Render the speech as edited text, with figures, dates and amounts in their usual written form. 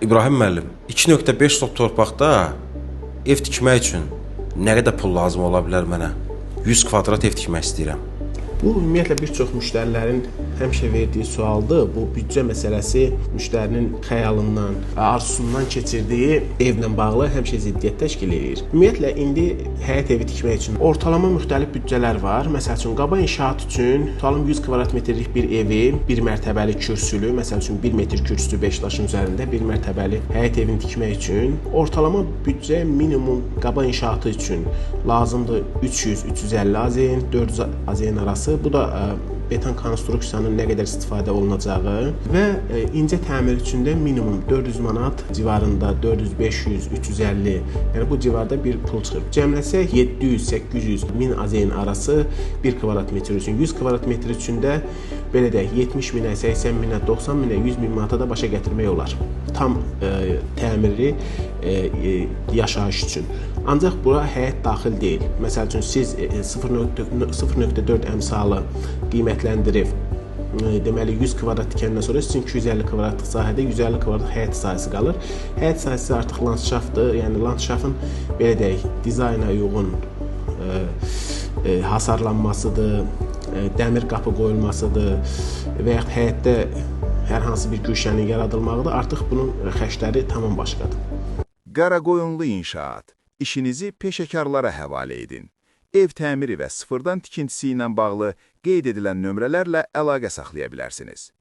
İbrahim müəllim, 2.5 sot torpaqda ev tikmək üçün nə qədər pul lazım ola bilər mənə? 100 kvadrat ev tikmək istəyirəm. Bu ümumiyyətlə bir çox müştərilərin həmişə verdiyi sualdır. Bu büdcə məsələsi müştərinin xəyalından, arzusundan keçirdiyi evlə bağlı həmişə ziddiyyət təşkil edir. Ümumiyyətlə indi həyət evi tikmək üçün ortalama müxtəlif büdcələr var. Məsəl üçün qaba inşaat üçün tutalım 100 kvadrat metrlik bir evi, bir mərtəbəli kürsülü, məsəl üçün 1 metr kürsüsü 5 daşın üzərində bir mərtəbəli həyət evini tikmək üçün ortalama büdcə minimum qaba inşaatı üçün lazımdır 300-350 AZN, 400 AZN arası. Bu da beton konstruksiyanın nə qədər istifadə olunacağı və incə təmir üçün də minimum 400 manat civarında, 400, 500, 350, yəni bu civarda bir pul çıxır. Cəmləsək 700, 800, 1000 AZN arası 1 kvadrat metr üçün, 100 kvadrat metr üçün də belə deyək 70 minə, 80 minə, 90 minə, 100 min manata da başa gətirmək olar. Tam təmiri yaşayış üçün. Ancaq bura həyət daxil deyil. Məsəl üçün siz 0.4 əmsalı qiymətləndirib deməli 100 kvadrat tikəndən sonra sizin 250 kvadratlıq sahədə 150 kvadrat həyət sahəsi qalır. Həyət sahəsi artıq landşaftdır. Yəni landşafın belə deyək dizayna uyğun hasarlanmasıdır, dəmir qapı qoyulmasıdır və ya həyətdə hər hansı bir güşənin yaradılmağıdır. Artıq bunun xərcləri tamam başqadır. Qaraqoyunlu inşaat. İşinizi peşəkarlara həvalə edin. Ev təmiri və sıfırdan tikintisi ilə bağlı qeyd edilən nömrələrlə əlaqə saxlaya bilərsiniz.